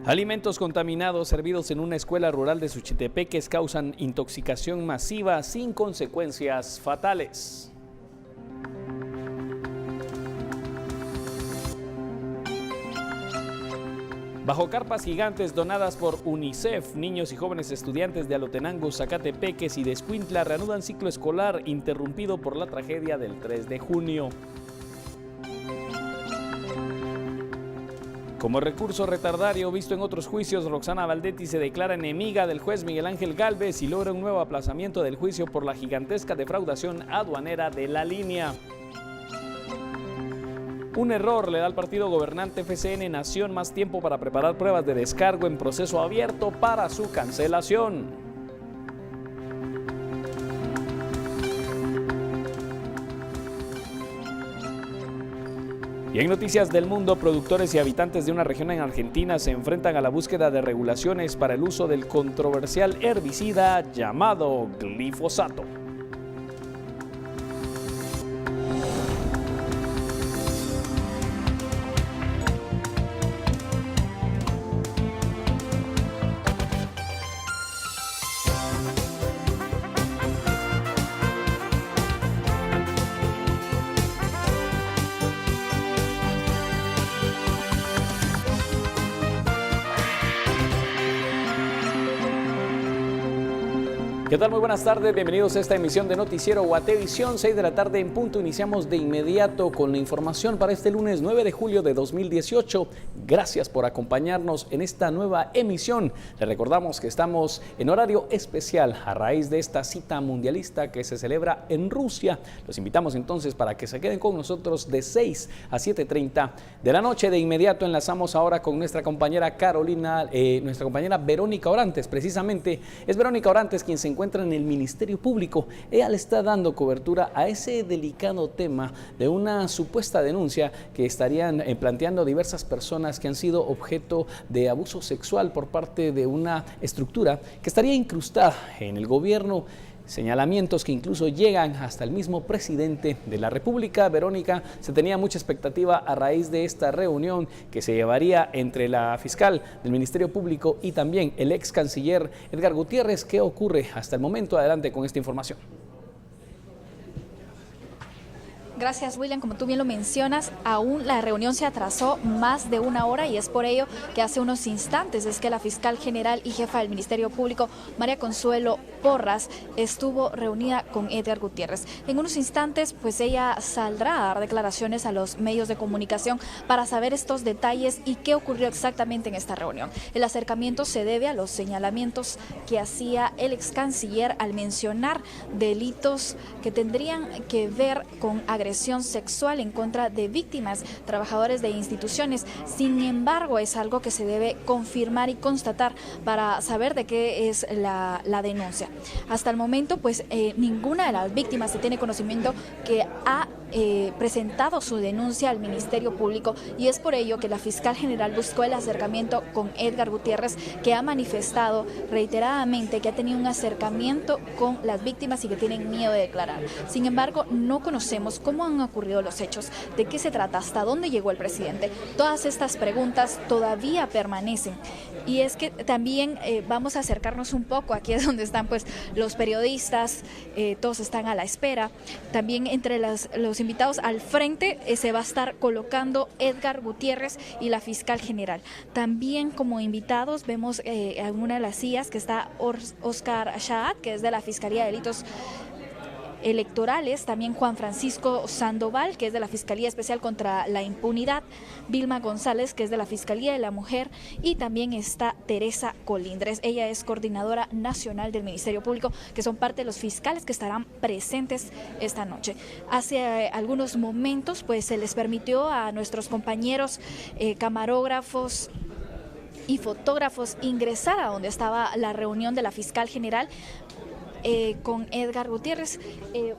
Alimentos contaminados servidos en una escuela rural de Suchitepeques causan intoxicación masiva sin consecuencias fatales. Bajo carpas gigantes donadas por UNICEF, niños y jóvenes estudiantes de Alotenango, Zacatepeques y de Escuintla reanudan ciclo escolar interrumpido por la tragedia del 3 de junio. Como recurso retardario visto en otros juicios, Roxana Valdetti se declara enemiga del juez Miguel Ángel Gálvez y logra un nuevo aplazamiento del juicio por la gigantesca defraudación aduanera de La Línea. Un error le da al partido gobernante FCN Nación más tiempo para preparar pruebas de descargo en proceso abierto para su cancelación. Y en noticias del mundo, productores y habitantes de una región en Argentina se enfrentan a la búsqueda de regulaciones para el uso del controversial herbicida llamado glifosato. ¿Qué tal? Muy buenas tardes, bienvenidos a esta emisión de Noticiero Guatevisión, 6 de la tarde en punto. Iniciamos de inmediato con la información para este lunes 9 de julio de 2018. Gracias por acompañarnos en esta nueva emisión. Les recordamos que estamos en horario especial a raíz de esta cita mundialista que se celebra en Rusia. Los invitamos entonces para que se queden con nosotros de 6 a 7:30 de la noche. De inmediato enlazamos ahora con nuestra compañera nuestra compañera Verónica Orantes. Precisamente es Verónica Orantes quien se encuentra en el Ministerio Público. Ella le está dando cobertura a ese delicado tema de una supuesta denuncia que estarían planteando diversas personas que han sido objeto de abuso sexual por parte de una estructura que estaría incrustada en el gobierno. Señalamientos que incluso llegan hasta el mismo presidente de la República. Verónica, se tenía mucha expectativa a raíz de esta reunión que se llevaría entre la fiscal del Ministerio Público y también el ex canciller Edgar Gutiérrez. ¿Qué ocurre hasta el momento? Adelante con esta información. Gracias, William. Como tú bien lo mencionas, aún la reunión se atrasó más de una hora y es por ello que hace unos instantes es que la fiscal general y jefa del Ministerio Público, María Consuelo Porras, estuvo reunida con Edgar Gutiérrez. En unos instantes, pues ella saldrá a dar declaraciones a los medios de comunicación para saber estos detalles y qué ocurrió exactamente en esta reunión. El acercamiento se debe a los señalamientos que hacía el ex canciller al mencionar delitos que tendrían que ver con agresión sexual en contra de víctimas, trabajadores de instituciones. Sin embargo, es algo que se debe confirmar y constatar para saber de qué es la denuncia. Hasta el momento, pues ninguna de las víctimas se tiene conocimiento que ha presentado su denuncia al Ministerio Público y es por ello que la fiscal general buscó el acercamiento con Edgar Gutiérrez, que ha manifestado reiteradamente que ha tenido un acercamiento con las víctimas y que tienen miedo de declarar. Sin embargo, no conocemos cómo han ocurrido los hechos, de qué se trata, hasta dónde llegó el presidente. Todas estas preguntas todavía permanecen. Y es que también vamos a acercarnos un poco, aquí es donde están pues los periodistas, todos están a la espera. También entre los invitados al frente se va a estar colocando Edgar Gutiérrez y la fiscal general. También como invitados vemos en una de las sillas que está Oscar Shahat, que es de la Fiscalía de Delitos Electorales, también Juan Francisco Sandoval, que es de la Fiscalía Especial contra la Impunidad, Vilma González, que es de la Fiscalía de la Mujer, y también está Teresa Colindres. Ella es coordinadora nacional del Ministerio Público, que son parte de los fiscales que estarán presentes esta noche. Hace algunos momentos, pues se les permitió a nuestros compañeros camarógrafos y fotógrafos ingresar a donde estaba la reunión de la fiscal general con Edgar Gutiérrez.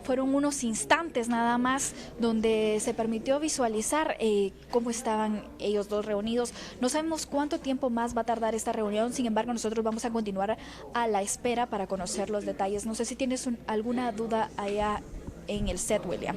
Fueron unos instantes nada más donde se permitió visualizar cómo estaban ellos dos reunidos. No sabemos cuánto tiempo más va a tardar esta reunión, sin embargo nosotros vamos a continuar a la espera para conocer los detalles. No sé si tienes alguna duda allá en el set, William.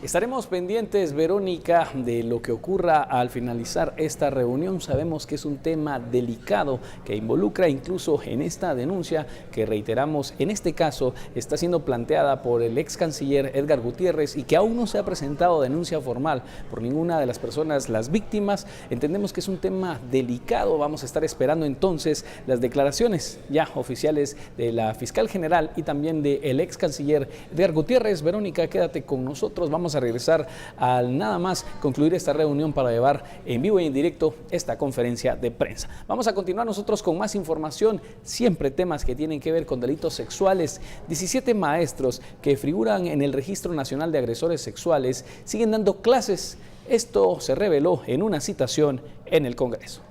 Estaremos pendientes, Verónica, de lo que ocurra al finalizar esta reunión. Sabemos que es un tema delicado que involucra incluso en esta denuncia que reiteramos, en este caso está siendo planteada por el ex canciller Edgar Gutiérrez y que aún no se ha presentado denuncia formal por ninguna de las personas, las víctimas. Entendemos que es un tema delicado. Vamos a estar esperando entonces las declaraciones ya oficiales de la fiscal general y también del ex canciller Edgar Gutiérrez. Verónica, quédate con nosotros. Vamos a regresar al nada más concluir esta reunión para llevar en vivo y en directo esta conferencia de prensa. Vamos a continuar nosotros con más información, siempre temas que tienen que ver con delitos sexuales. 17 maestros que figuran en el Registro Nacional de Agresores Sexuales siguen dando clases. Esto se reveló en una citación en el Congreso.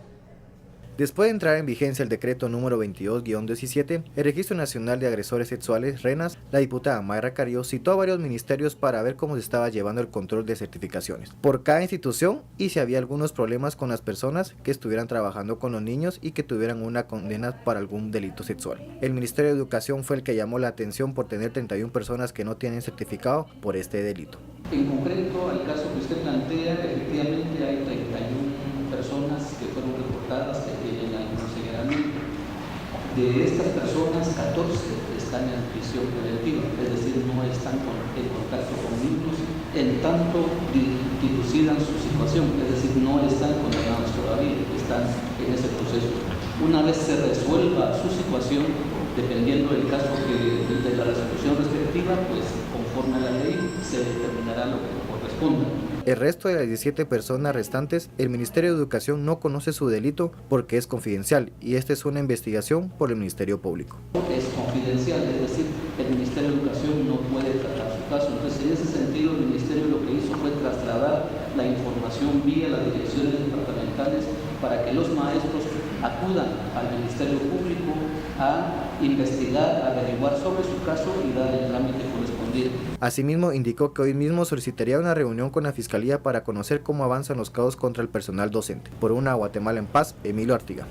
Después de entrar en vigencia el decreto número 22-17, el Registro Nacional de Agresores Sexuales, RENAS, la diputada Mayra Carillo citó a varios ministerios para ver cómo se estaba llevando el control de certificaciones por cada institución y si había algunos problemas con las personas que estuvieran trabajando con los niños y que tuvieran una condena para algún delito sexual. El Ministerio de Educación fue el que llamó la atención por tener 31 personas que no tienen certificado por este delito. En concreto, al caso que usted plantea, efectivamente hay 31 personas que fueron reportadas que tienen algún señalamiento. De estas personas, 14 están en prisión preventiva, es decir, no están en contacto con niños en tanto dilucidan su situación, es decir, no están condenados todavía, están en ese proceso. Una vez se resuelva su situación, dependiendo del caso de la resolución respectiva, pues conforme a la ley se determinará lo que corresponda. El resto de las 17 personas restantes, el Ministerio de Educación no conoce su delito porque es confidencial y esta es una investigación por el Ministerio Público. Es confidencial, es decir, el Ministerio de Educación no puede tratar su caso. Entonces, en ese sentido, el Ministerio lo que hizo fue trasladar la información vía las direcciones departamentales para que los maestros acudan al Ministerio Público a investigar, a averiguar sobre su caso y dar el trámite correspondiente. Asimismo, indicó que hoy mismo solicitaría una reunión con la Fiscalía para conocer cómo avanzan los casos contra el personal docente. Por una Guatemala en paz, Emilio Artiga.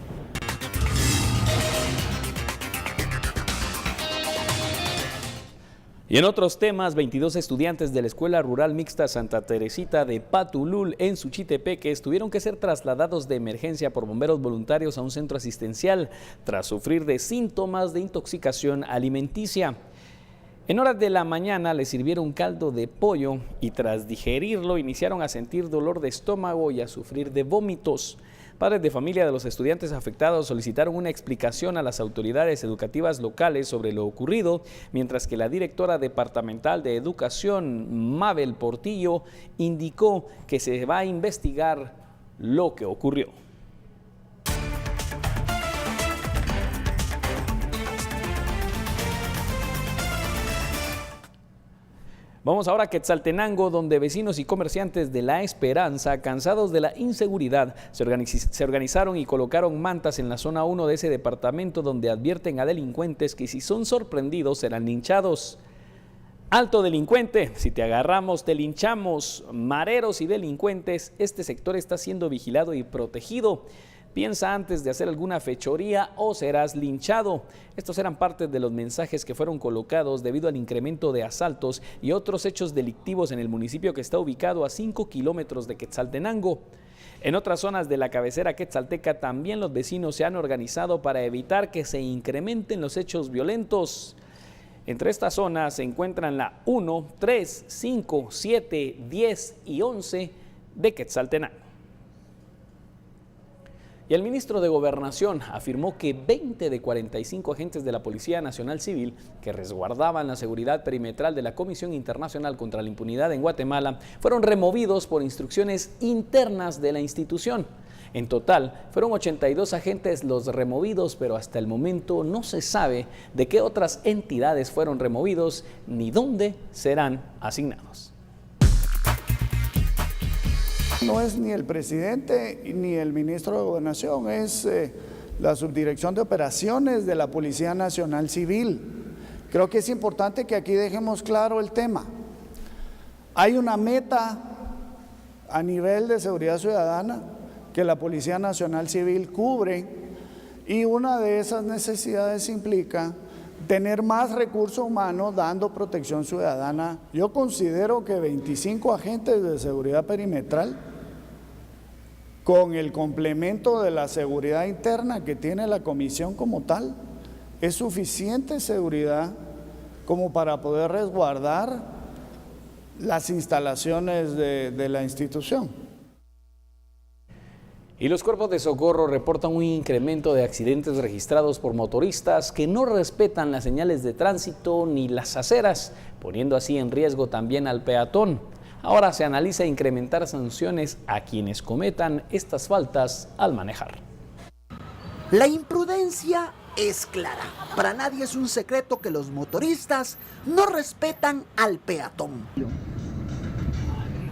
Y en otros temas, 22 estudiantes de la Escuela Rural Mixta Santa Teresita de Patulul en Suchitepeques tuvieron que ser trasladados de emergencia por bomberos voluntarios a un centro asistencial tras sufrir de síntomas de intoxicación alimenticia. En horas de la mañana les sirvieron caldo de pollo y tras digerirlo iniciaron a sentir dolor de estómago y a sufrir de vómitos. Padres de familia de los estudiantes afectados solicitaron una explicación a las autoridades educativas locales sobre lo ocurrido, mientras que la directora departamental de Educación, Mabel Portillo, indicó que se va a investigar lo que ocurrió. Vamos ahora a Quetzaltenango, donde vecinos y comerciantes de La Esperanza, cansados de la inseguridad, se organizaron y colocaron mantas en la zona 1 de ese departamento, donde advierten a delincuentes que si son sorprendidos serán linchados. Alto delincuente, si te agarramos te linchamos. Mareros y delincuentes, este sector está siendo vigilado y protegido. Piensa antes de hacer alguna fechoría o serás linchado. Estos eran parte de los mensajes que fueron colocados debido al incremento de asaltos y otros hechos delictivos en el municipio que está ubicado a 5 kilómetros de Quetzaltenango. En otras zonas de la cabecera quetzalteca también los vecinos se han organizado para evitar que se incrementen los hechos violentos. Entre estas zonas se encuentran la 1, 3, 5, 7, 10 y 11 de Quetzaltenango. Y el ministro de Gobernación afirmó que 20 de 45 agentes de la Policía Nacional Civil que resguardaban la seguridad perimetral de la Comisión Internacional contra la Impunidad en Guatemala fueron removidos por instrucciones internas de la institución. En total, fueron 82 agentes los removidos, pero hasta el momento no se sabe de qué otras entidades fueron removidos ni dónde serán asignados. No es ni el presidente ni el ministro de Gobernación, es la Subdirección de Operaciones de la Policía Nacional Civil. Creo que es importante que aquí dejemos claro el tema. Hay una meta a nivel de seguridad ciudadana que la Policía Nacional Civil cubre y una de esas necesidades implica tener más recursos humanos dando protección ciudadana. Yo considero que 25 agentes de seguridad perimetral, con el complemento de la seguridad interna que tiene la comisión como tal, es suficiente seguridad como para poder resguardar las instalaciones de la institución. Y los cuerpos de socorro reportan un incremento de accidentes registrados por motoristas que no respetan las señales de tránsito ni las aceras, poniendo así en riesgo también al peatón. Ahora se analiza incrementar sanciones a quienes cometan estas faltas al manejar. La imprudencia es clara. Para nadie es un secreto que los motoristas no respetan al peatón.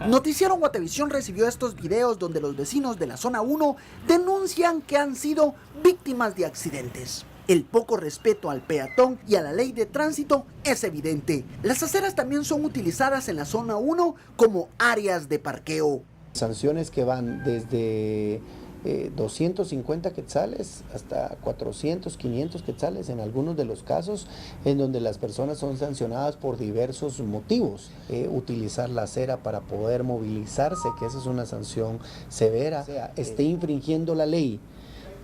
Noticiero Guatevisión recibió estos videos donde los vecinos de la zona 1 denuncian que han sido víctimas de accidentes. El poco respeto al peatón y a la ley de tránsito es evidente. Las aceras también son utilizadas en la zona 1 como áreas de parqueo. Sanciones que van desde 250 quetzales hasta 400, 500 quetzales en algunos de los casos, en donde las personas son sancionadas por diversos motivos. Utilizar la acera para poder movilizarse, que esa es una sanción severa. O sea, esté infringiendo la ley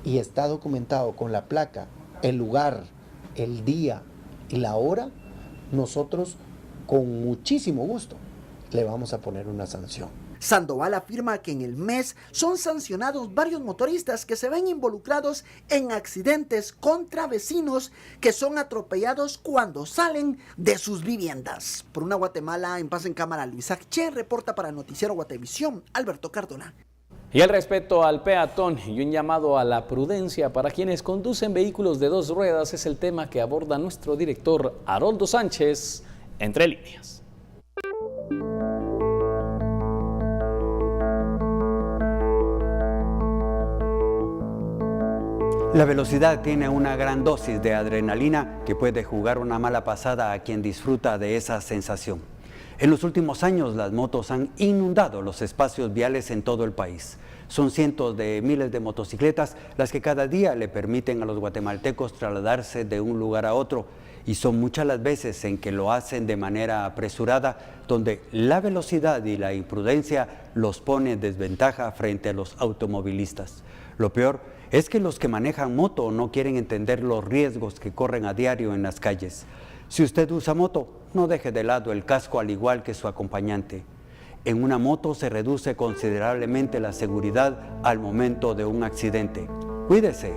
y está documentado con la placa, el lugar, el día y la hora, nosotros con muchísimo gusto le vamos a poner una sanción. Sandoval afirma que en el mes son sancionados varios motoristas que se ven involucrados en accidentes contra vecinos que son atropellados cuando salen de sus viviendas. Por una Guatemala en paz en cámara, Luis Che reporta para Noticiero Guatevisión, Alberto Cardona. Y el respeto al peatón y un llamado a la prudencia para quienes conducen vehículos de dos ruedas es el tema que aborda nuestro director Haroldo Sánchez, Entre Líneas. La velocidad tiene una gran dosis de adrenalina que puede jugar una mala pasada a quien disfruta de esa sensación. En los últimos años, las motos han inundado los espacios viales en todo el país. Son cientos de miles de motocicletas las que cada día le permiten a los guatemaltecos trasladarse de un lugar a otro, y son muchas las veces en que lo hacen de manera apresurada, donde la velocidad y la imprudencia los pone en desventaja frente a los automovilistas. Lo peor es que los que manejan moto no quieren entender los riesgos que corren a diario en las calles. Si usted usa moto, no deje de lado el casco al igual que su acompañante. En una moto se reduce considerablemente la seguridad al momento de un accidente. Cuídese.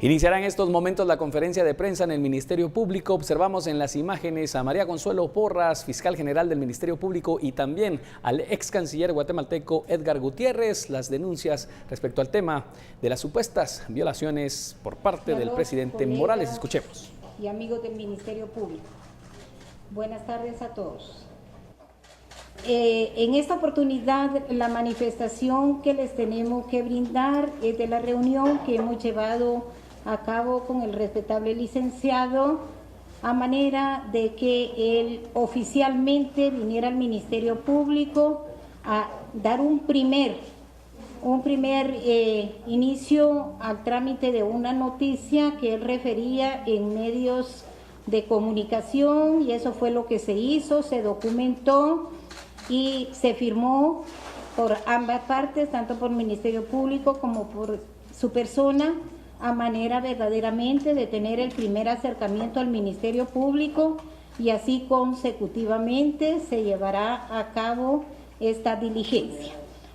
Iniciará en estos momentos la conferencia de prensa en el Ministerio Público. Observamos en las imágenes a María Consuelo Porras, fiscal general del Ministerio Público, y también al ex canciller guatemalteco Edgar Gutiérrez. Las denuncias respecto al tema de las supuestas violaciones por parte del presidente Morales. Escuchemos. Y amigos del Ministerio Público, buenas tardes a todos. En esta oportunidad, la manifestación que les tenemos que brindar es de la reunión que hemos llevado a cabo con el respetable licenciado, a manera de que él oficialmente viniera al Ministerio Público a dar un primer inicio al trámite de una noticia que él refería en medios de comunicación, y eso fue lo que se hizo, se documentó y se firmó por ambas partes, tanto por el Ministerio Público como por su persona, a manera verdaderamente de tener el primer acercamiento al Ministerio Público, y así consecutivamente se llevará a cabo esta diligencia.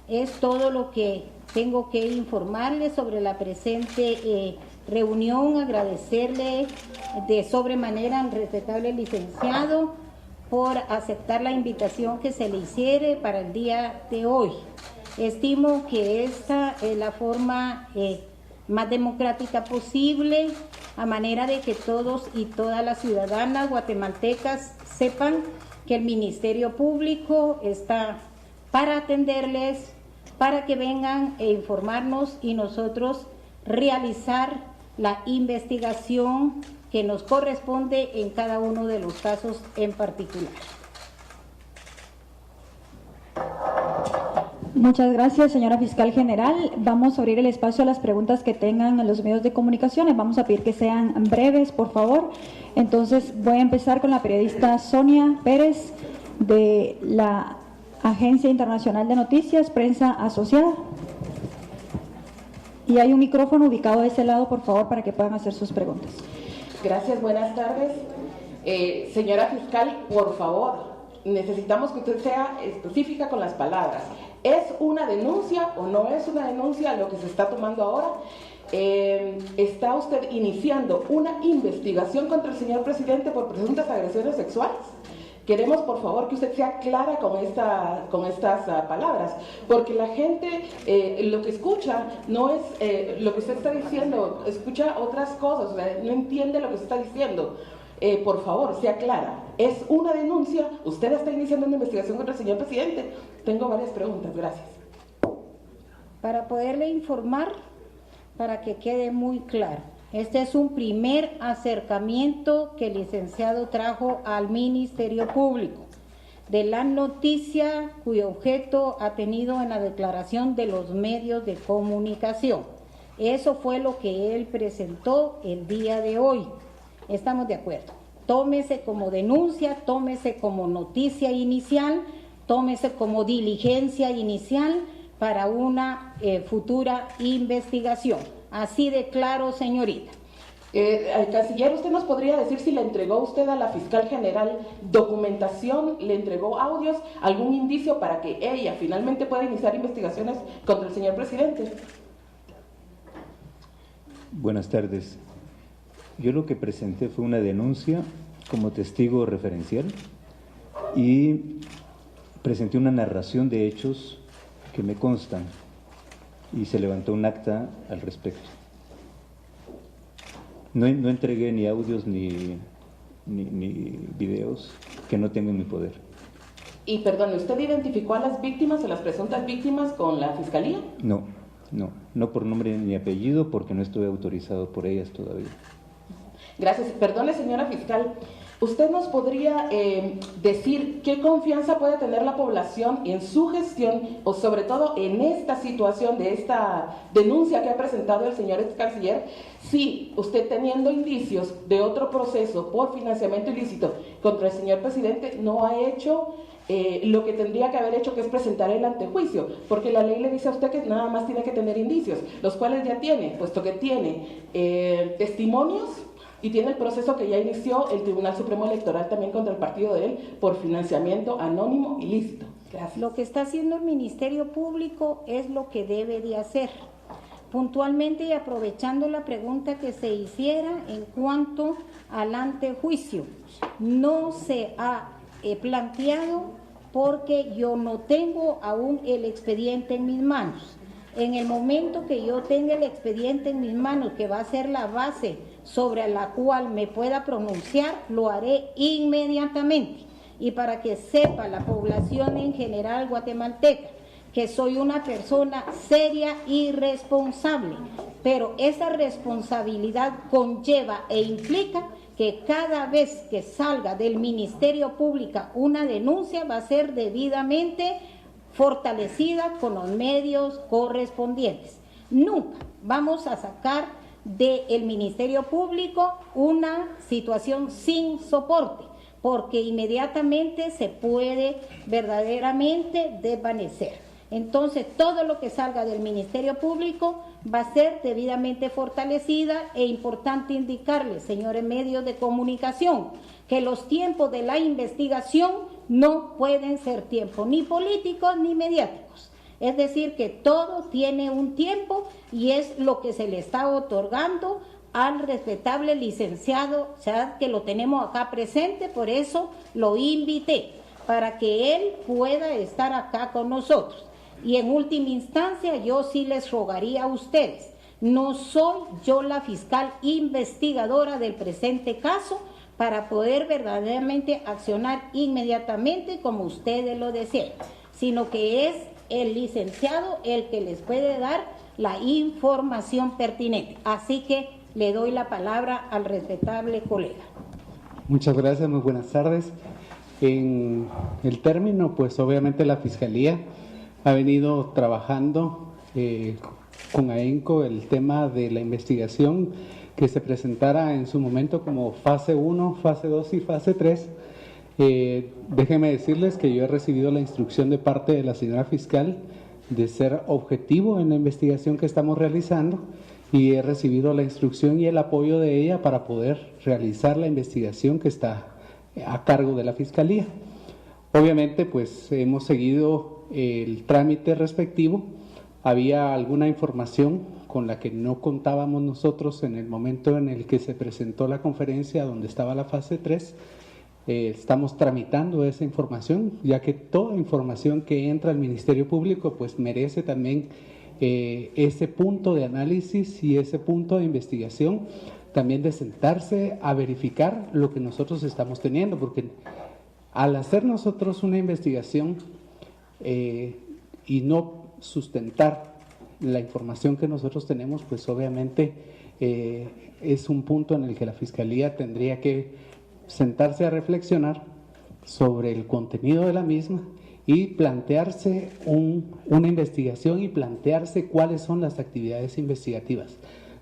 Es todo lo que tengo que informarles sobre la presente reunión. Agradecerle de sobremanera al respetable licenciado por aceptar la invitación que se le hiciere para el día de hoy. Estimo que esta es la forma más democrática posible, a manera de que todos y todas las ciudadanas guatemaltecas sepan que el Ministerio Público está para atenderles, para que vengan e informarnos y nosotros realizar la investigación que nos corresponde en cada uno de los casos en particular. Muchas gracias, señora fiscal general. Vamos a abrir el espacio a las preguntas que tengan los medios de comunicación. Vamos a pedir que sean breves, por favor. Entonces, voy a empezar con la periodista Sonia Pérez, de la Agencia Internacional de Noticias, Prensa Asociada. Y hay un micrófono ubicado de ese lado, por favor, para que puedan hacer sus preguntas. Gracias, buenas tardes. Señora fiscal, por favor, necesitamos que usted sea específica con las palabras. ¿Es una denuncia o no es una denuncia lo que se está tomando ahora? ¿Está usted iniciando una investigación contra el señor presidente por presuntas agresiones sexuales? Queremos, por favor, que usted sea clara con estas palabras, porque la gente lo que escucha no es lo que usted está diciendo, escucha otras cosas, no entiende lo que usted está diciendo. Por favor, sea clara. ¿Es una denuncia? ¿Usted está iniciando una investigación contra el señor presidente? Tengo varias preguntas, gracias. Para poderle informar, para que quede muy claro, este es un primer acercamiento que el licenciado trajo al Ministerio Público de la noticia cuyo objeto ha tenido en la declaración de los medios de comunicación. Eso fue lo que él presentó el día de hoy. Estamos de acuerdo. Tómese como denuncia, tómese como noticia inicial, tómese como diligencia inicial para una futura investigación. Así de claro, señorita. Al canciller, ¿usted nos podría decir si le entregó usted a la fiscal general documentación, le entregó audios, algún indicio para que ella finalmente pueda iniciar investigaciones contra el señor presidente? Buenas tardes. Yo lo que presenté fue una denuncia como testigo referencial y presenté una narración de hechos que me constan y se levantó un acta al respecto. No entregué ni audios ni videos que no tengo en mi poder. Y perdone, ¿usted identificó a las víctimas, a las presuntas víctimas con la fiscalía? No por nombre ni apellido porque no estuve autorizado por ellas todavía. Gracias. Perdone, señora fiscal, ¿usted nos podría decir qué confianza puede tener la población en su gestión o sobre todo en esta situación de esta denuncia que ha presentado el señor ex canciller, si usted teniendo indicios de otro proceso por financiamiento ilícito contra el señor presidente no ha hecho lo que tendría que haber hecho, que es presentar el antejuicio, porque la ley le dice a usted que nada más tiene que tener indicios, los cuales ya tiene, puesto que tiene testimonios y tiene el proceso que ya inició el Tribunal Supremo Electoral también contra el partido de él por financiamiento anónimo ilícito. Gracias. Lo que está haciendo el Ministerio Público es lo que debe de hacer. Puntualmente y aprovechando la pregunta que se hiciera en cuanto al antejuicio, no se ha planteado porque yo no tengo aún el expediente en mis manos. En el momento que yo tenga el expediente en mis manos, que va a ser la base sobre la cual me pueda pronunciar, lo haré inmediatamente. Y para que sepa la población en general guatemalteca que soy una persona seria y responsable, pero esa responsabilidad conlleva e implica que cada vez que salga del Ministerio Público una denuncia va a ser debidamente fortalecida con los medios correspondientes. Nunca vamos a sacar del Ministerio Público una situación sin soporte, porque inmediatamente se puede verdaderamente desvanecer. Entonces, todo lo que salga del Ministerio Público va a ser debidamente fortalecida, e importante indicarles, señores medios de comunicación, que los tiempos de la investigación no pueden ser tiempos ni políticos ni mediáticos. Es decir, que todo tiene un tiempo y es lo que se le está otorgando al respetable licenciado, o sea, que lo tenemos acá presente, por eso lo invité, para que él pueda estar acá con nosotros. Y en última instancia, yo sí les rogaría a ustedes, no soy yo la fiscal investigadora del presente caso para poder verdaderamente accionar inmediatamente como ustedes lo desean, sino que es el licenciado el que les puede dar la información pertinente. Así que le doy la palabra al respetable colega. Muchas gracias, muy buenas tardes. En el término, pues obviamente la Fiscalía ha venido trabajando con AENCO el tema de la investigación que se presentara en su momento como fase 1, fase 2 y fase 3. Déjenme decirles que yo he recibido la instrucción de parte de la señora fiscal de ser objetivo en la investigación que estamos realizando y he recibido la instrucción y el apoyo de ella para poder realizar la investigación que está a cargo de la Fiscalía. Obviamente, pues hemos seguido el trámite respectivo. Había alguna información con la que no contábamos nosotros en el momento en el que se presentó la conferencia donde estaba la fase 3. Estamos tramitando esa información, ya que toda información que entra al Ministerio Público pues merece también ese punto de análisis y ese punto de investigación, también de sentarse a verificar lo que nosotros estamos teniendo, porque al hacer nosotros una investigación y no sustentar la información que nosotros tenemos, pues obviamente es un punto en el que la Fiscalía tendría que sentarse a reflexionar sobre el contenido de la misma y plantearse una investigación y plantearse cuáles son las actividades investigativas.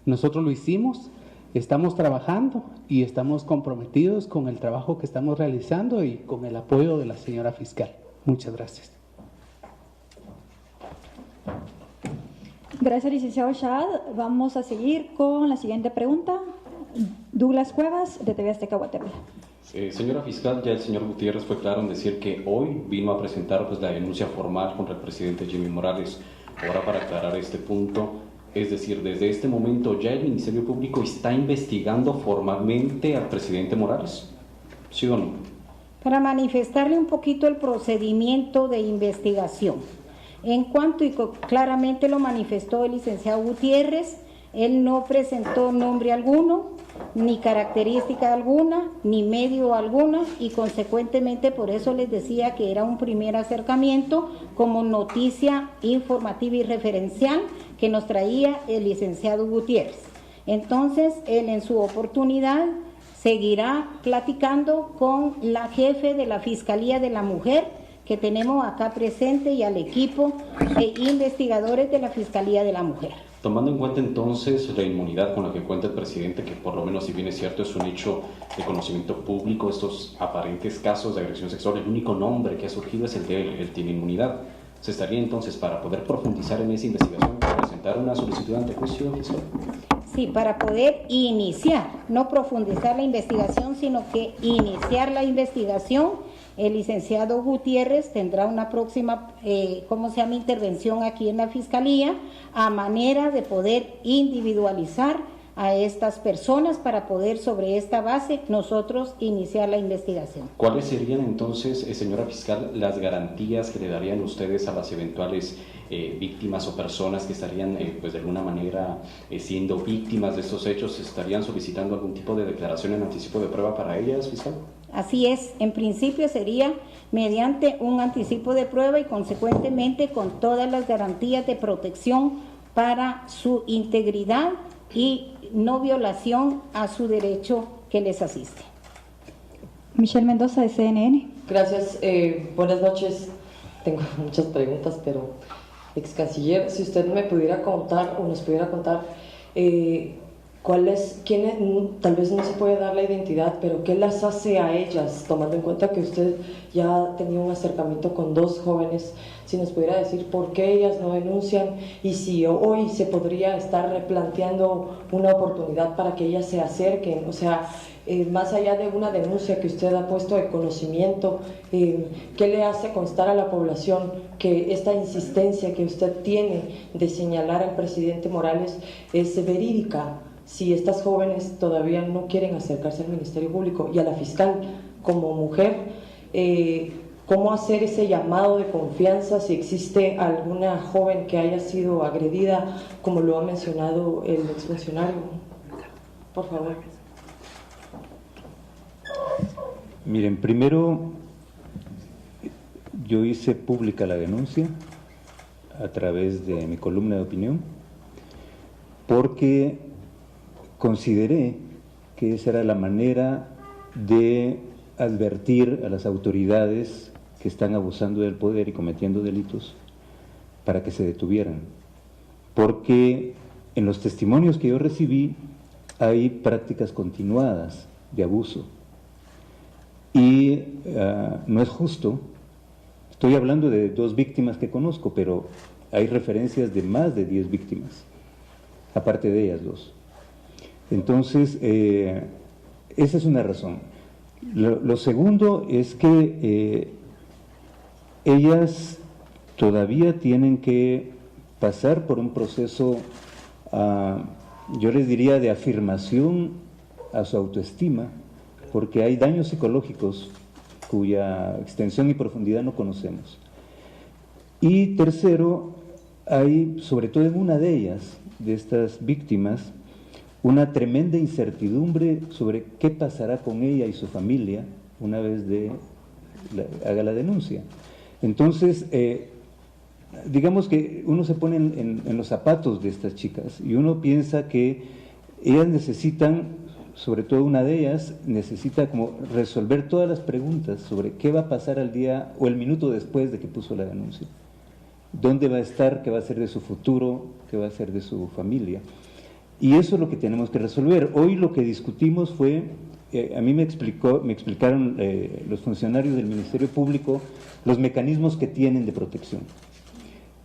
Nosotros lo hicimos, estamos trabajando y estamos comprometidos con el trabajo que estamos realizando y con el apoyo de la señora fiscal. Muchas gracias. Gracias, licenciado Shahad. Vamos a seguir con la siguiente pregunta. Douglas Cuevas, de TV Azteca Guatemala. Señora fiscal, ya el señor Gutiérrez fue claro en decir que hoy vino a presentar pues, la denuncia formal contra el presidente Jimmy Morales. Ahora, para aclarar este punto, es decir, desde este momento ya el Ministerio Público está investigando formalmente al presidente Morales, ¿sí o no? Para manifestarle un poquito el procedimiento de investigación. En cuanto, y claramente lo manifestó el licenciado Gutiérrez, él no presentó nombre alguno, ni característica alguna, ni medio alguna, y consecuentemente por eso les decía que era un primer acercamiento como noticia informativa y referencial que nos traía el licenciado Gutiérrez. Entonces, él en su oportunidad seguirá platicando con la jefe de la Fiscalía de la Mujer, que tenemos acá presente, y al equipo de investigadores de la Fiscalía de la Mujer. Tomando en cuenta entonces la inmunidad con la que cuenta el presidente, que por lo menos, si bien es cierto, es un hecho de conocimiento público, estos aparentes casos de agresión sexual, el único nombre que ha surgido es el de él, él tiene inmunidad. ¿Se estaría entonces, para poder profundizar en esa investigación, presentar una solicitud ante juicio fiscal? Sí, para poder iniciar, no profundizar la investigación, sino que iniciar la investigación. El licenciado Gutiérrez tendrá una próxima, intervención aquí en la Fiscalía, a manera de poder individualizar a estas personas para poder, sobre esta base, nosotros iniciar la investigación. ¿Cuáles serían entonces, señora fiscal, las garantías que le darían ustedes a las eventuales víctimas o personas que estarían, pues de alguna manera, siendo víctimas de estos hechos? ¿Estarían solicitando algún tipo de declaración en anticipo de prueba para ellas, fiscal? Así es, en principio sería mediante un anticipo de prueba y consecuentemente con todas las garantías de protección para su integridad y no violación a su derecho que les asiste. Michelle Mendoza, de CNN. Gracias, buenas noches. Tengo muchas preguntas, pero ex canciller, si usted me pudiera contar o nos pudiera contar quiénes, tal vez no se puede dar la identidad, pero qué las hace a ellas, tomando en cuenta que usted ya tenía un acercamiento con dos jóvenes, si nos pudiera decir por qué ellas no denuncian y si hoy se podría estar replanteando una oportunidad para que ellas se acerquen, o sea, más allá de una denuncia que usted ha puesto de conocimiento, ¿qué le hace constar a la población que esta insistencia que usted tiene de señalar al presidente Morales es verídica? Si estas jóvenes todavía no quieren acercarse al Ministerio Público y a la fiscal como mujer, ¿cómo hacer ese llamado de confianza si existe alguna joven que haya sido agredida, como lo ha mencionado el exfuncionario? Por favor. Miren, primero yo hice pública la denuncia a través de mi columna de opinión porque consideré que esa era la manera de advertir a las autoridades que están abusando del poder y cometiendo delitos para que se detuvieran, porque en los testimonios que yo recibí hay prácticas continuadas de abuso y no es justo. Estoy hablando de 2 víctimas que conozco, pero hay referencias de más de 10 víctimas, aparte de ellas 2. Entonces, esa es una razón. Lo segundo es que ellas todavía tienen que pasar por un proceso, yo les diría, de afirmación a su autoestima, porque hay daños psicológicos cuya extensión y profundidad no conocemos. Y tercero, hay, sobre todo en una de ellas, de estas víctimas, una tremenda incertidumbre sobre qué pasará con ella y su familia una vez haga la denuncia. Entonces, digamos que uno se pone en los zapatos de estas chicas y uno piensa que ellas necesitan, sobre todo una de ellas, necesita como resolver todas las preguntas sobre qué va a pasar al día o el minuto después de que puso la denuncia. ¿Dónde va a estar? ¿Qué va a ser de su futuro? ¿Qué va a ser de su familia? Y eso es lo que tenemos que resolver. Hoy lo que discutimos fue, a mí me explicaron los funcionarios del Ministerio Público los mecanismos que tienen de protección.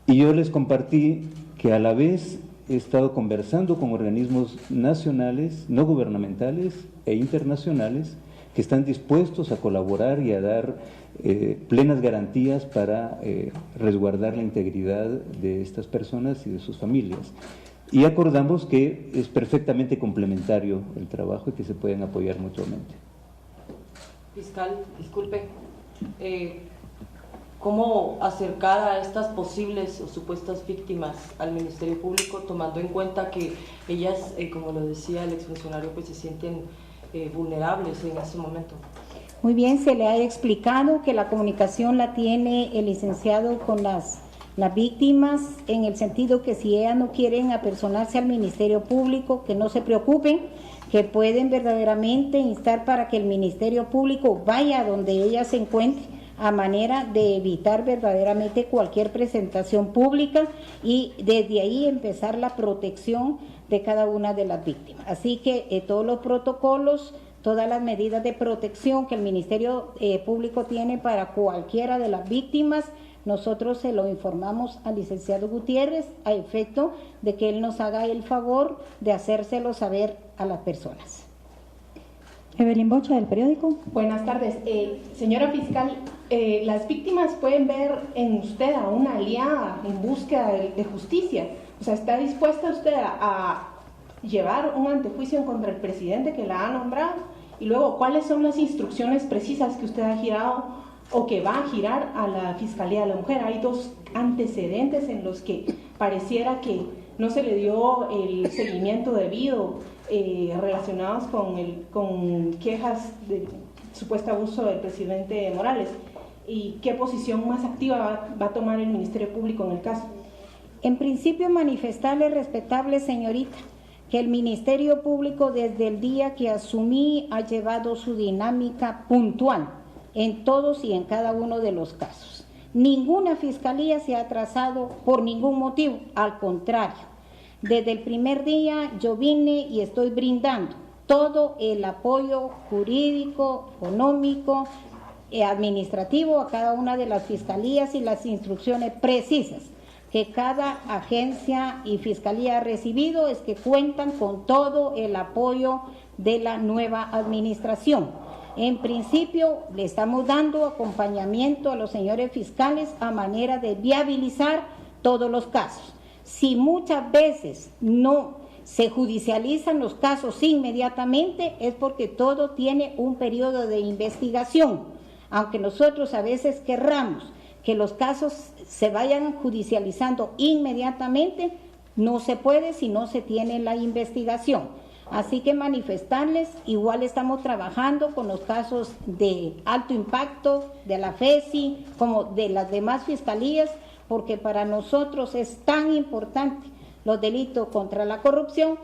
Y yo les compartí que a la vez he estado conversando con organismos nacionales, no gubernamentales e internacionales que están dispuestos a colaborar y a dar plenas garantías para resguardar la integridad de estas personas y de sus familias. Y acordamos que es perfectamente complementario el trabajo y que se pueden apoyar mutuamente. Fiscal, disculpe, ¿cómo acercar a estas posibles o supuestas víctimas al Ministerio Público, tomando en cuenta que ellas, como lo decía el exfuncionario, pues se sienten vulnerables en ese momento? Muy bien, se le ha explicado que la comunicación la tiene el licenciado con las víctimas, en el sentido que si ellas no quieren apersonarse al Ministerio Público, que no se preocupen, que pueden verdaderamente instar para que el Ministerio Público vaya donde ellas se encuentren, a manera de evitar verdaderamente cualquier presentación pública y desde ahí empezar la protección de cada una de las víctimas. Así que todos los protocolos, todas las medidas de protección que el Ministerio Público tiene para cualquiera de las víctimas, nosotros se lo informamos al licenciado Gutiérrez a efecto de que él nos haga el favor de hacérselo saber a las personas. Evelyn Bocha, del periódico. Buenas tardes. Señora fiscal, las víctimas pueden ver en usted a una aliada en búsqueda de justicia. O sea, ¿está dispuesta usted a llevar un antejuicio contra el presidente que la ha nombrado? Y luego, ¿cuáles son las instrucciones precisas que usted ha girado o que va a girar a la Fiscalía de la Mujer? Hay 2 antecedentes en los que pareciera que no se le dio el seguimiento debido, relacionados con quejas de supuesto abuso del presidente Morales. ¿Y qué posición más activa va a tomar el Ministerio Público en el caso? En principio, manifestarle, respetable señorita, que el Ministerio Público desde el día que asumí ha llevado su dinámica puntual en todos y en cada uno de los casos. Ninguna fiscalía se ha atrasado por ningún motivo, al contrario. Desde el primer día yo vine y estoy brindando todo el apoyo jurídico, económico, administrativo a cada una de las fiscalías y las instrucciones precisas que cada agencia y fiscalía ha recibido es que cuentan con todo el apoyo de la nueva administración. En principio, le estamos dando acompañamiento a los señores fiscales a manera de viabilizar todos los casos. Si muchas veces no se judicializan los casos inmediatamente, es porque todo tiene un periodo de investigación. Aunque nosotros a veces querramos que los casos se vayan judicializando inmediatamente, no se puede si no se tiene la investigación. Así que manifestarles, igual estamos trabajando con los casos de alto impacto, de la FESI, como de las demás fiscalías, porque para nosotros es tan importante los delitos contra la corrupción,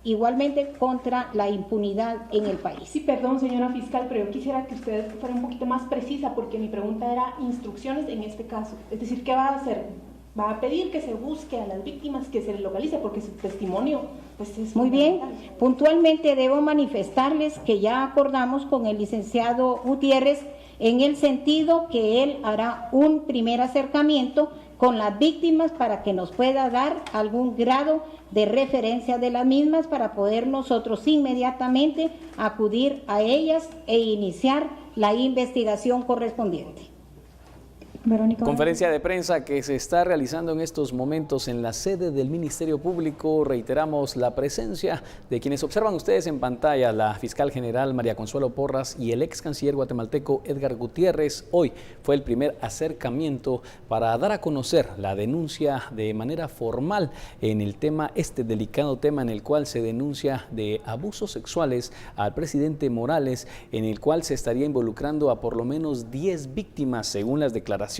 igualmente contra la impunidad en el país. Sí, perdón, señora fiscal, pero yo quisiera que usted fuera un poquito más precisa, porque mi pregunta era instrucciones en este caso. Es decir, ¿qué va a hacer? va a pedir que se busque a las víctimas, que se les localice, porque su testimonio pues es muy bien. Puntualmente debo manifestarles que ya acordamos con el licenciado Gutiérrez en el sentido que él hará un primer acercamiento con las víctimas para que nos pueda dar algún grado de referencia de las mismas para poder nosotros inmediatamente acudir a ellas e iniciar la investigación correspondiente. Verónica. Conferencia de prensa que se está realizando en estos momentos en la sede del Ministerio Público. Reiteramos la presencia de quienes observan ustedes en pantalla, la fiscal general María Consuelo Porras y el ex canciller guatemalteco Edgar Gutiérrez. Hoy fue el primer acercamiento para dar a conocer la denuncia de manera formal en el tema, este delicado tema en el cual se denuncia de abusos sexuales al presidente Morales, en el cual se estaría involucrando a por lo menos 10 víctimas según las declaraciones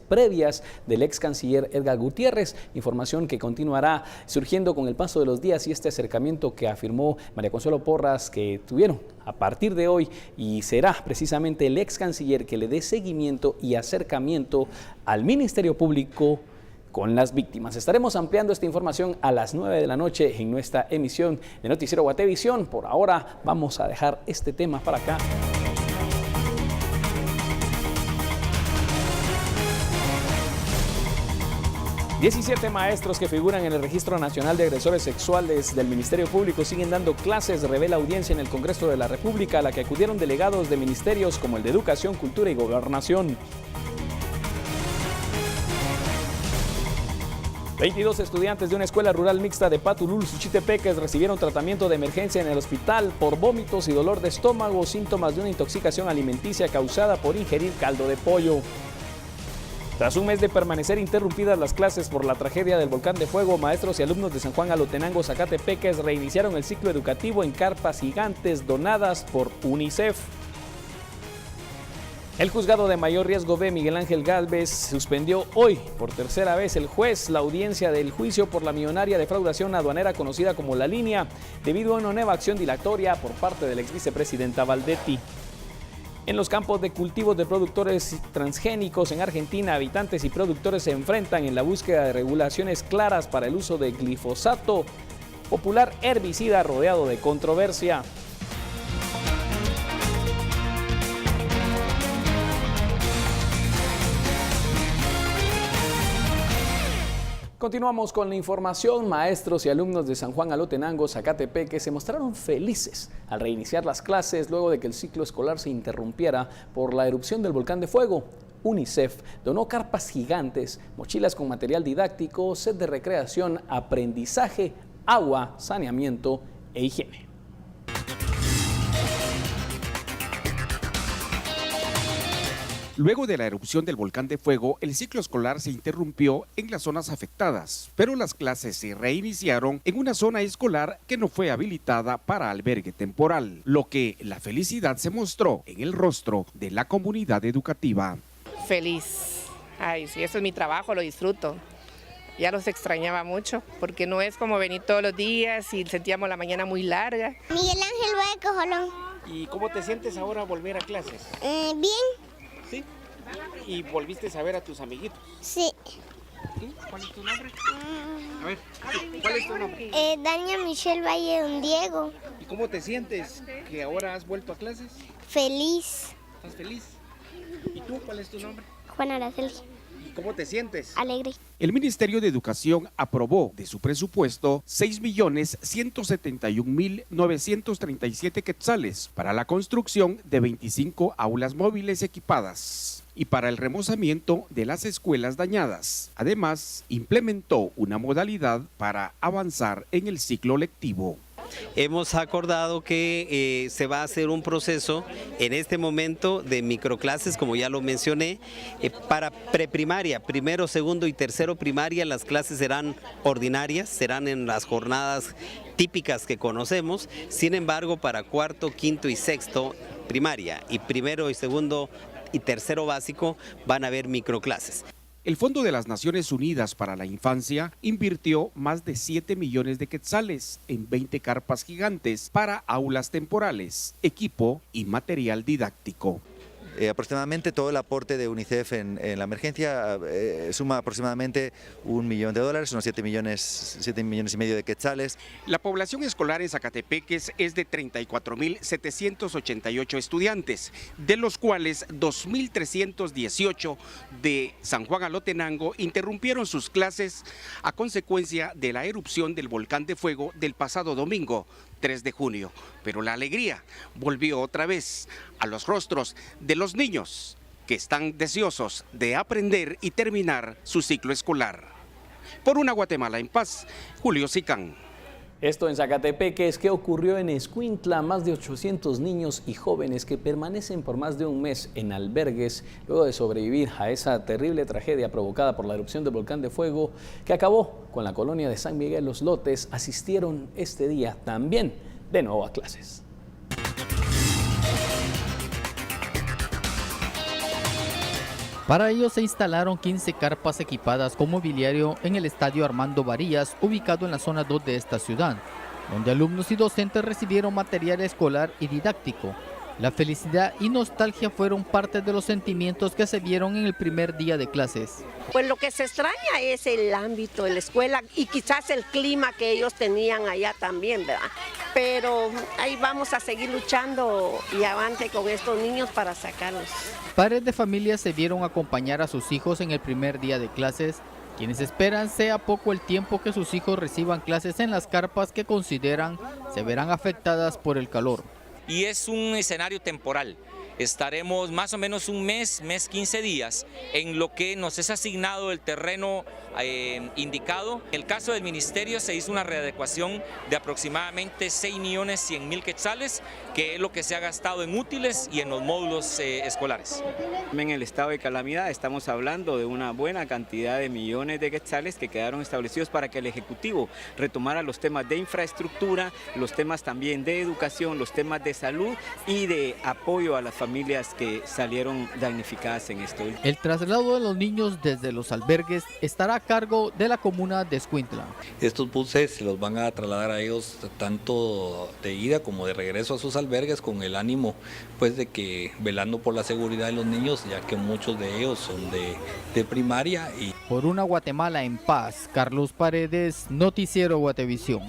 previas del ex canciller Edgar Gutiérrez, información que continuará surgiendo con el paso de los días y este acercamiento que afirmó María Consuelo Porras que tuvieron a partir de hoy, y será precisamente el ex canciller que le dé seguimiento y acercamiento al Ministerio Público con las víctimas. Estaremos ampliando esta información a las 9 de la noche en nuestra emisión de Noticiero Guatevisión. Por ahora vamos a dejar este tema para acá. 17 maestros que figuran en el Registro Nacional de Agresores Sexuales del Ministerio Público siguen dando clases, revela audiencia en el Congreso de la República, a la que acudieron delegados de ministerios como el de Educación, Cultura y Gobernación. 22 estudiantes de una escuela rural mixta de Patulul, Suchitepeques, recibieron tratamiento de emergencia en el hospital por vómitos y dolor de estómago, síntomas de una intoxicación alimenticia causada por ingerir caldo de pollo. Tras un mes de permanecer interrumpidas las clases por la tragedia del volcán de fuego, maestros y alumnos de San Juan Alotenango, Zacatepeques, reiniciaron el ciclo educativo en carpas gigantes donadas por UNICEF. El juzgado de mayor riesgo B, Miguel Ángel Gálvez, suspendió hoy por tercera vez el juez la audiencia del juicio por la millonaria defraudación aduanera conocida como La Línea, debido a una nueva acción dilatoria por parte de la ex vicepresidenta Valdetti. En los campos de cultivos de productores transgénicos en Argentina, habitantes y productores se enfrentan en la búsqueda de regulaciones claras para el uso de glifosato, popular herbicida rodeado de controversia. Continuamos con la información. Maestros y alumnos de San Juan Alotenango, Zacatepeque, se mostraron felices al reiniciar las clases luego de que el ciclo escolar se interrumpiera por la erupción del volcán de fuego. UNICEF donó carpas gigantes, mochilas con material didáctico, set de recreación, aprendizaje, agua, saneamiento e higiene. Luego de la erupción del volcán de fuego, el ciclo escolar se interrumpió en las zonas afectadas, pero las clases se reiniciaron en una zona escolar que no fue habilitada para albergue temporal, lo que la felicidad se mostró en el rostro de la comunidad educativa. Feliz. Ay, sí, eso es mi trabajo, lo disfruto. Ya los extrañaba mucho, porque no es como venir todos los días y sentíamos la mañana muy larga. Miguel Ángel Hueco Jolón. ¿Y cómo te sientes ahora al volver a clases? Bien. ¿Sí? ¿Y volviste a ver a tus amiguitos? Sí. ¿Sí? ¿Cuál es tu nombre? A ver, ¿cuál es tu nombre? Dania Michelle Valle Don Diego. ¿Y cómo te sientes que ahora has vuelto a clases? Feliz. ¿Estás feliz? ¿Y tú cuál es tu nombre? Juan Araceli. ¿Y cómo te sientes? Alegre. El Ministerio de Educación aprobó de su presupuesto 6.171.937 quetzales para la construcción de 25 aulas móviles equipadas y para el remozamiento de las escuelas dañadas. Además, implementó una modalidad para avanzar en el ciclo lectivo. Hemos acordado que se va a hacer un proceso en este momento de microclases, como ya lo mencioné, para preprimaria, primero, segundo y tercero primaria. Las clases serán ordinarias, serán en las jornadas típicas que conocemos. Sin embargo, para cuarto, quinto y sexto primaria y primero y segundo y tercero básico van a haber microclases. El Fondo de las Naciones Unidas para la Infancia invirtió más de 7 millones de quetzales en 20 carpas gigantes para aulas temporales, equipo y material didáctico. Aproximadamente todo el aporte de UNICEF en la emergencia suma aproximadamente $1 millón, unos 7 millones y medio de quetzales. La población escolar en Zacatepeques es de 34.788 estudiantes, de los cuales 2.318 de San Juan Alotenango interrumpieron sus clases a consecuencia de la erupción del volcán de fuego del pasado domingo, 3 de junio. Pero la alegría volvió otra vez a los rostros de los niños que están deseosos de aprender y terminar su ciclo escolar. Por una Guatemala en paz, Julio Sicán. Esto en Zacatepeques. ¿Qué ocurrió en Escuintla? Más de 800 niños y jóvenes que permanecen por más de un mes en albergues luego de sobrevivir a esa terrible tragedia provocada por la erupción del volcán de fuego que acabó con la colonia de San Miguel Los Lotes, asistieron este día también de nuevo a clases. Para ello se instalaron 15 carpas equipadas con mobiliario en el estadio Armando Varillas, ubicado en la zona 2 de esta ciudad, donde alumnos y docentes recibieron material escolar y didáctico. La felicidad y nostalgia fueron parte de los sentimientos que se vieron en el primer día de clases. Pues lo que se extraña es el ámbito de la escuela y quizás el clima que ellos tenían allá también, ¿verdad? Pero ahí vamos a seguir luchando y avante con estos niños para sacarlos. Padres de familia se vieron acompañar a sus hijos en el primer día de clases, quienes esperan sea poco el tiempo que sus hijos reciban clases en las carpas que consideran se verán afectadas por el calor. Y es un escenario temporal. Estaremos más o menos un mes 15 días en lo que nos es asignado el terreno indicado. En el caso del ministerio se hizo una readecuación de aproximadamente 6.100.000 quetzales, que es lo que se ha gastado en útiles y en los módulos escolares. En el estado de calamidad estamos hablando de una buena cantidad de millones de quetzales que quedaron establecidos para que el Ejecutivo retomara los temas de infraestructura, los temas también de educación, los temas de salud y de apoyo a las familias que salieron damnificadas en esto. El traslado de los niños desde los albergues estará a cargo de la comuna de Escuintla. Estos buses se los van a trasladar a ellos tanto de ida como de regreso a sus albergues, con el ánimo pues de que velando por la seguridad de los niños, ya que muchos de ellos son de primaria. Por una Guatemala en paz, Carlos Paredes, Noticiero Guatevisión.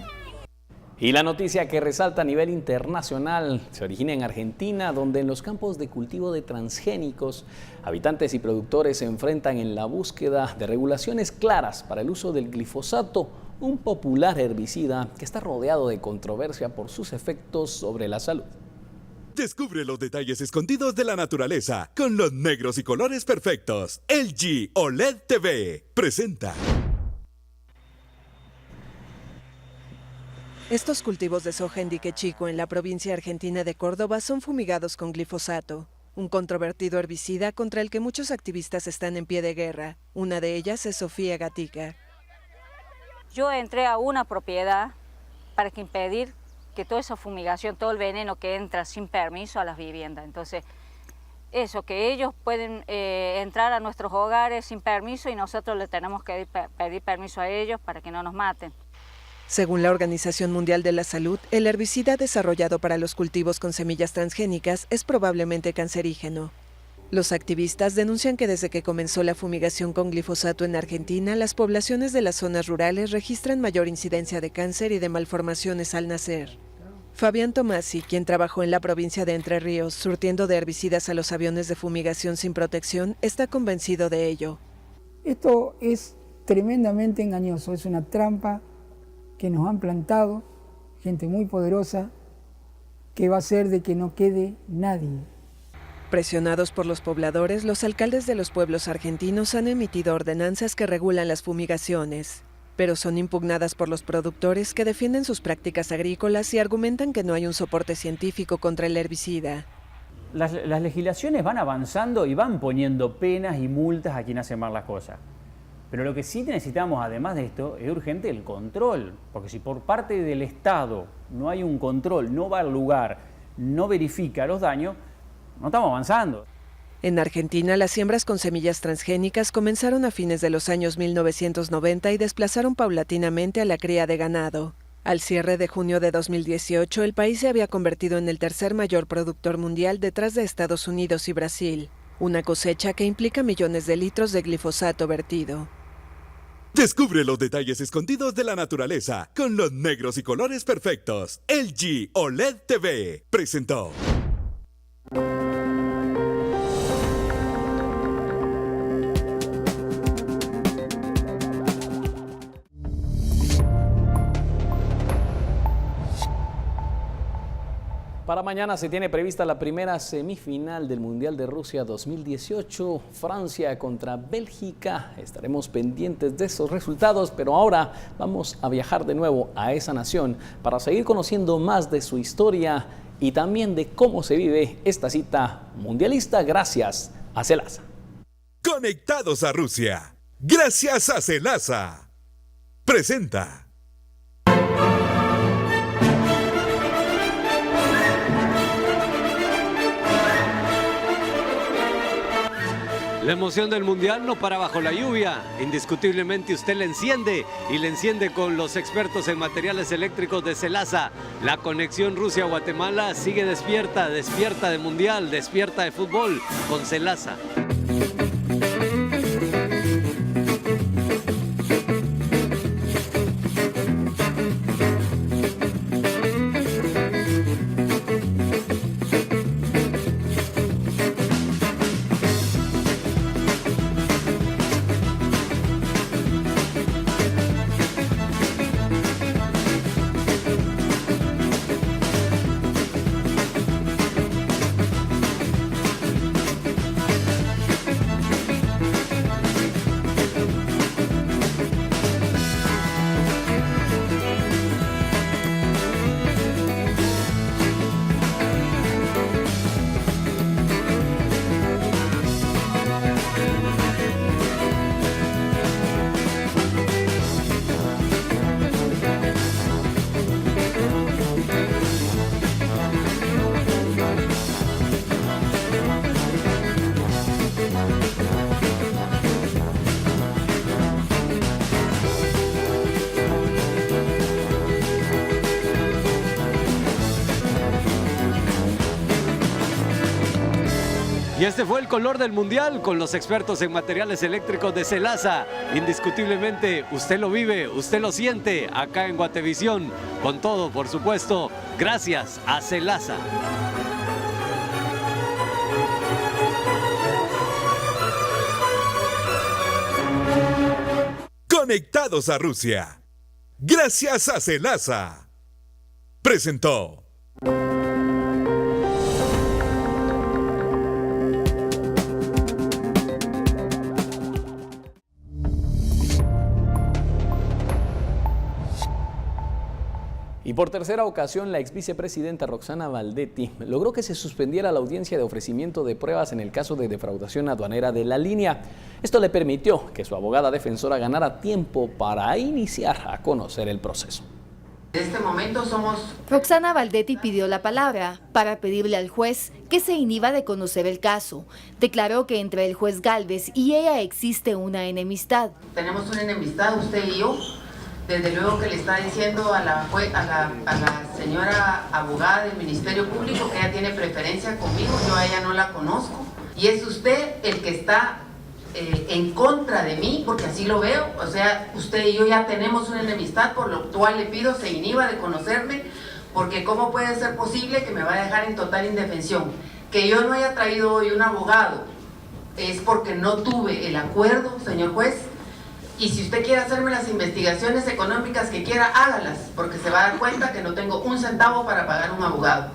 Y la noticia que resalta a nivel internacional se origina en Argentina, donde en los campos de cultivo de transgénicos, habitantes y productores se enfrentan en la búsqueda de regulaciones claras para el uso del glifosato, un popular herbicida que está rodeado de controversia por sus efectos sobre la salud. Descubre los detalles escondidos de la naturaleza con los negros y colores perfectos. LG OLED TV presenta. Estos cultivos de soja en Dique Chico, en la provincia argentina de Córdoba, son fumigados con glifosato, un controvertido herbicida contra el que muchos activistas están en pie de guerra. Una de ellas es Sofía Gatica. Yo entré a una propiedad para impedir que toda esa fumigación, todo el veneno que entra sin permiso a las viviendas. Entonces, eso, que ellos pueden entrar a nuestros hogares sin permiso y nosotros le tenemos que pedir permiso a ellos para que no nos maten. Según la Organización Mundial de la Salud, el herbicida desarrollado para los cultivos con semillas transgénicas es probablemente cancerígeno. Los activistas denuncian que desde que comenzó la fumigación con glifosato en Argentina, las poblaciones de las zonas rurales registran mayor incidencia de cáncer y de malformaciones al nacer. Fabián Tomasi, quien trabajó en la provincia de Entre Ríos, surtiendo de herbicidas a los aviones de fumigación sin protección, está convencido de ello. Esto es tremendamente engañoso, es una trampa que nos han plantado, gente muy poderosa, que va a hacer de que no quede nadie. Presionados por los pobladores, los alcaldes de los pueblos argentinos han emitido ordenanzas que regulan las fumigaciones, pero son impugnadas por los productores que defienden sus prácticas agrícolas y argumentan que no hay un soporte científico contra el herbicida. Las legislaciones van avanzando y van poniendo penas y multas a quien hace mal las cosas. Pero lo que sí necesitamos, además de esto, es urgente el control, porque si por parte del Estado no hay un control, no va al lugar, no verifica los daños, no estamos avanzando. En Argentina, las siembras con semillas transgénicas comenzaron a fines de los años 1990 y desplazaron paulatinamente a la cría de ganado. Al cierre de junio de 2018, el país se había convertido en el tercer mayor productor mundial detrás de Estados Unidos y Brasil. Una cosecha que implica millones de litros de glifosato vertido. Descubre los detalles escondidos de la naturaleza con los negros y colores perfectos. LG OLED TV presentó. Para mañana se tiene prevista la primera semifinal del Mundial de Rusia 2018, Francia contra Bélgica. Estaremos pendientes de esos resultados, pero ahora vamos a viajar de nuevo a esa nación para seguir conociendo más de su historia y también de cómo se vive esta cita mundialista gracias a Celasa. Conectados a Rusia, gracias a Celasa. Presenta. La emoción del Mundial no para bajo la lluvia. Indiscutiblemente usted la enciende y la enciende con los expertos en materiales eléctricos de Celasa. La conexión Rusia-Guatemala sigue despierta, despierta de Mundial, despierta de fútbol con Celasa. Y este fue el color del Mundial con los expertos en materiales eléctricos de Celasa. Indiscutiblemente usted lo vive, usted lo siente acá en Guatevisión. Con todo, por supuesto, gracias a Celasa. Conectados a Rusia, gracias a Celasa. Presentó. Y por tercera ocasión, la ex vicepresidenta Roxana Valdetti logró que se suspendiera la audiencia de ofrecimiento de pruebas en el caso de defraudación aduanera de La Línea. Esto le permitió que su abogada defensora ganara tiempo para iniciar a conocer el proceso. En este momento somos... Roxana Valdetti pidió la palabra para pedirle al juez que se inhiba de conocer el caso. Declaró que entre el juez Gálvez y ella existe una enemistad. Tenemos una enemistad, usted y yo. Desde luego que le está diciendo a la señora abogada del Ministerio Público que ella tiene preferencia conmigo, yo a ella no la conozco. Y es usted el que está en contra de mí, porque así lo veo. O sea, usted y yo ya tenemos una enemistad, por lo cual le pido se inhiba de conocerme, porque ¿cómo puede ser posible que me vaya a dejar en total indefensión? Que yo no haya traído hoy un abogado es porque no tuve el acuerdo, señor juez. Y si usted quiere hacerme las investigaciones económicas que quiera, hágalas, porque se va a dar cuenta que no tengo un centavo para pagar un abogado.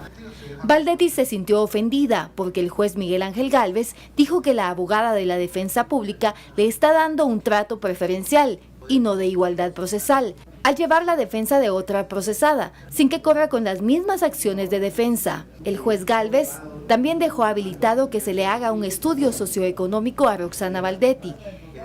Valdetti se sintió ofendida porque el juez Miguel Ángel Gálvez dijo que la abogada de la defensa pública le está dando un trato preferencial y no de igualdad procesal, al llevar la defensa de otra procesada, sin que corra con las mismas acciones de defensa. El juez Gálvez también dejó habilitado que se le haga un estudio socioeconómico a Roxana Valdetti,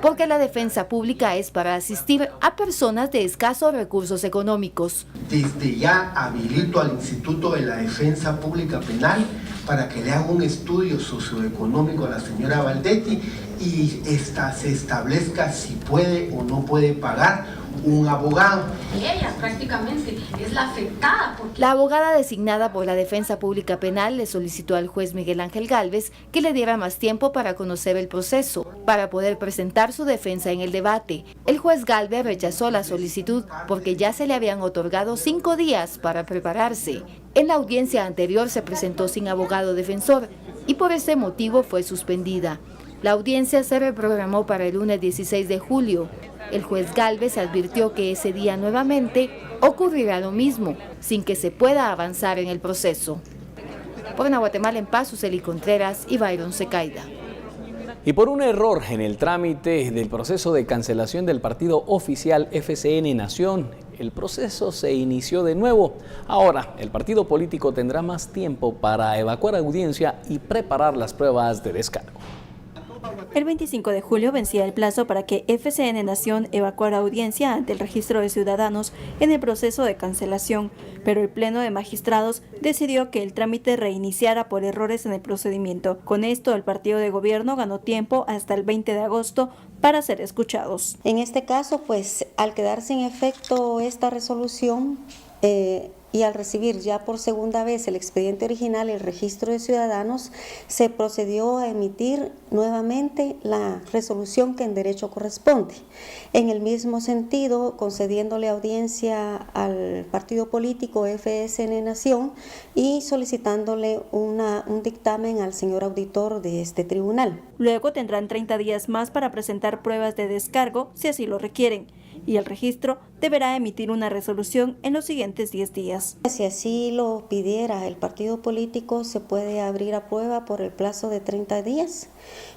porque la defensa pública es para asistir a personas de escasos recursos económicos. Desde ya habilito al Instituto de la Defensa Pública Penal para que le haga un estudio socioeconómico a la señora Valdetti y se establezca si puede o no puede pagar un abogado. Y ella prácticamente es la afectada. La abogada designada por la Defensa Pública Penal le solicitó al juez Miguel Ángel Gálvez que le diera más tiempo para conocer el proceso, para poder presentar su defensa en el debate. El juez Gálvez rechazó la solicitud porque ya se le habían otorgado 5 días para prepararse. En la audiencia anterior se presentó sin abogado defensor y por ese motivo fue suspendida. La audiencia se reprogramó para el lunes 16 de julio. El juez Gálvez advirtió que ese día nuevamente ocurrirá lo mismo, sin que se pueda avanzar en el proceso. Por Guatemala en Paz, Suseli Contreras y Byron Secaida. Y por un error en el trámite del proceso de cancelación del partido oficial FCN Nación, el proceso se inició de nuevo. Ahora, el partido político tendrá más tiempo para evacuar audiencia y preparar las pruebas de descargo. El 25 de julio vencía el plazo para que FCN Nación evacuara audiencia ante el Registro de Ciudadanos en el proceso de cancelación, pero el Pleno de Magistrados decidió que el trámite reiniciara por errores en el procedimiento. Con esto, el partido de gobierno ganó tiempo hasta el 20 de agosto para ser escuchados. En este caso, pues, al quedar sin efecto esta resolución, y al recibir ya por segunda vez el expediente original, el Registro de Ciudadanos, se procedió a emitir nuevamente la resolución que en derecho corresponde. En el mismo sentido, concediéndole audiencia al partido político FCN Nación y solicitándole un dictamen al señor auditor de este tribunal. Luego tendrán 30 días más para presentar pruebas de descargo si así lo requieren, y el registro deberá emitir una resolución en los siguientes 10 días. Si así lo pidiera el partido político, se puede abrir a prueba por el plazo de 30 días.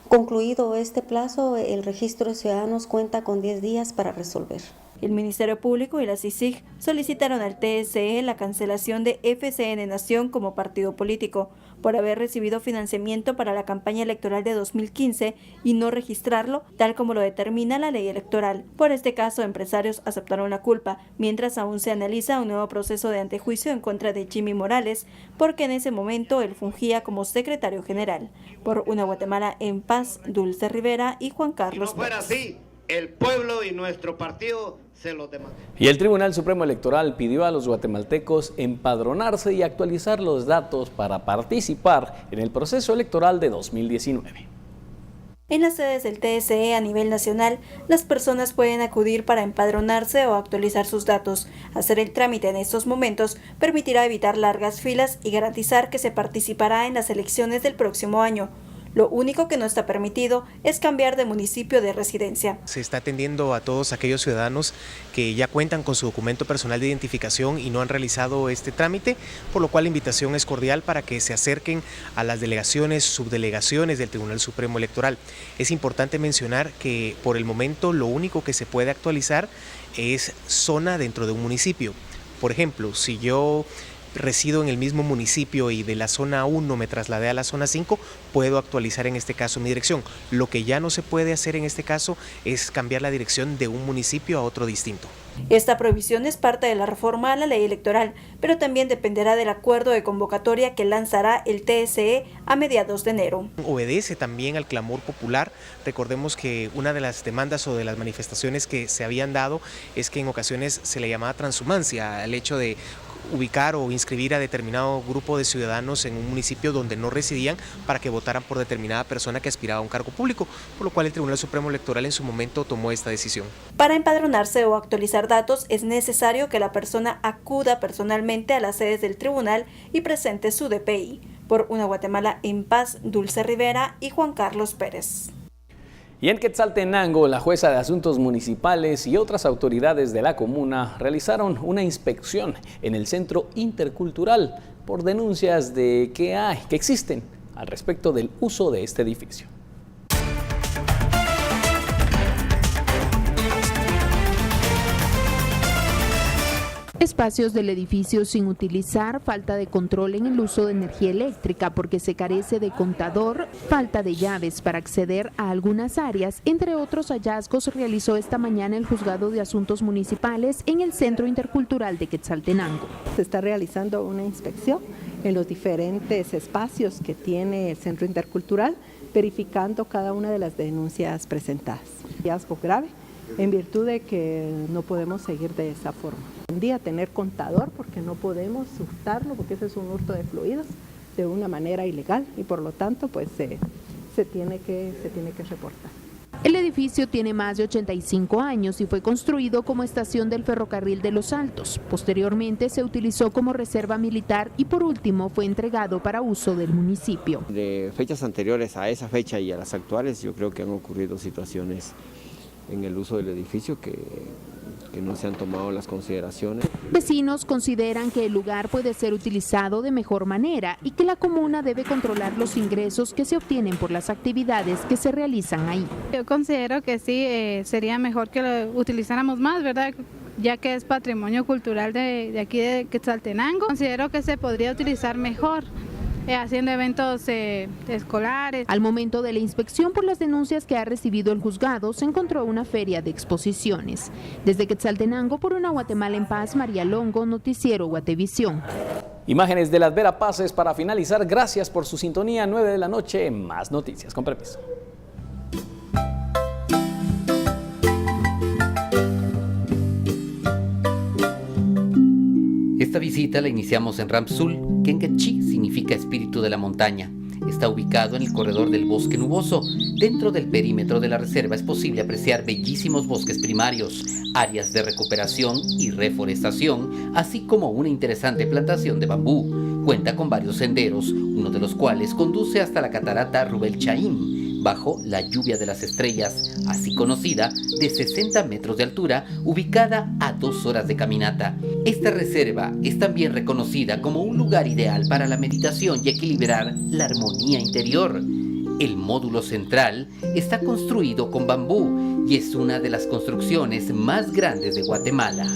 Concluido este plazo, el Registro de Ciudadanos cuenta con 10 días para resolver. El Ministerio Público y la CICIG solicitaron al TSE la cancelación de FCN Nación como partido político por haber recibido financiamiento para la campaña electoral de 2015 y no registrarlo, tal como lo determina la ley electoral. Por este caso, empresarios aceptaron la culpa, mientras aún se analiza un nuevo proceso de antejuicio en contra de Jimmy Morales, porque en ese momento él fungía como secretario general. Por Una Guatemala en Paz, Dulce Rivera y Juan Carlos. Si no fuera así, el pueblo y nuestro partido se lo demanda. Y el Tribunal Supremo Electoral pidió a los guatemaltecos empadronarse y actualizar los datos para participar en el proceso electoral de 2019. En las sedes del TSE a nivel nacional, las personas pueden acudir para empadronarse o actualizar sus datos. Hacer el trámite en estos momentos permitirá evitar largas filas y garantizar que se participará en las elecciones del próximo año. Lo único que no está permitido es cambiar de municipio de residencia. Se está atendiendo a todos aquellos ciudadanos que ya cuentan con su documento personal de identificación y no han realizado este trámite, por lo cual la invitación es cordial para que se acerquen a las delegaciones, subdelegaciones del Tribunal Supremo Electoral. Es importante mencionar que por el momento lo único que se puede actualizar es zona dentro de un municipio. Por ejemplo, si yo resido en el mismo municipio y de la zona 1 me trasladé a la zona 5, puedo actualizar en este caso mi dirección. Lo que ya no se puede hacer en este caso es cambiar la dirección de un municipio a otro distinto. Esta prohibición es parte de la reforma a la ley electoral, pero también dependerá del acuerdo de convocatoria que lanzará el TSE a mediados de enero. Obedece también al clamor popular. Recordemos que una de las demandas o de las manifestaciones que se habían dado es que en ocasiones se le llamaba transhumancia al hecho de ubicar o inscribir a determinado grupo de ciudadanos en un municipio donde no residían para que votaran por determinada persona que aspiraba a un cargo público, por lo cual el Tribunal Supremo Electoral en su momento tomó esta decisión. Para empadronarse o actualizar datos es necesario que la persona acuda personalmente a las sedes del tribunal y presente su DPI. Por Una Guatemala en Paz, Dulce Rivera y Juan Carlos Pérez. Y en Quetzaltenango, la jueza de Asuntos Municipales y otras autoridades de la comuna realizaron una inspección en el Centro Intercultural por denuncias de que existen al respecto del uso de este edificio. Espacios del edificio sin utilizar, falta de control en el uso de energía eléctrica porque se carece de contador, falta de llaves para acceder a algunas áreas, entre otros hallazgos realizó esta mañana el Juzgado de Asuntos Municipales en el Centro Intercultural de Quetzaltenango. Se está realizando una inspección en los diferentes espacios que tiene el Centro Intercultural, verificando cada una de las denuncias presentadas. Hallazgo grave en virtud de que no podemos seguir de esa forma. Un día tener contador, porque no podemos hurtarlo, porque ese es un hurto de fluidos de una manera ilegal y por lo tanto pues se tiene que reportar. El edificio tiene más de 85 años y fue construido como estación del ferrocarril de Los Altos. Posteriormente se utilizó como reserva militar y por último fue entregado para uso del municipio. De fechas anteriores a esa fecha y a las actuales, yo creo que han ocurrido situaciones en el uso del edificio que no se han tomado las consideraciones. Vecinos consideran que el lugar puede ser utilizado de mejor manera y que la comuna debe controlar los ingresos que se obtienen por las actividades que se realizan ahí. Yo considero que sí, sería mejor que lo utilizáramos más, ¿verdad? Ya que es patrimonio cultural de aquí de Quetzaltenango. Considero que se podría utilizar mejor, haciendo eventos escolares. Al momento de la inspección por las denuncias que ha recibido el juzgado, se encontró una feria de exposiciones. Desde Quetzaltenango, por una Guatemala en paz, María Longo, Noticiero Guatevisión. Imágenes de las Verapaces para finalizar. Gracias por su sintonía. 9 de la noche, más noticias. Con permiso. Esta visita la iniciamos en Rampsul, que en quechí significa espíritu de la montaña. Está ubicado en el corredor del bosque nuboso. Dentro del perímetro de la reserva es posible apreciar bellísimos bosques primarios, áreas de recuperación y reforestación, así como una interesante plantación de bambú. Cuenta con varios senderos, uno de los cuales conduce hasta la catarata Rubel Chaim, bajo la lluvia de las estrellas, así conocida, de 60 metros de altura, ubicada a 2 horas de caminata. Esta reserva es también reconocida como un lugar ideal para la meditación y equilibrar la armonía interior. El módulo central está construido con bambú y es una de las construcciones más grandes de Guatemala.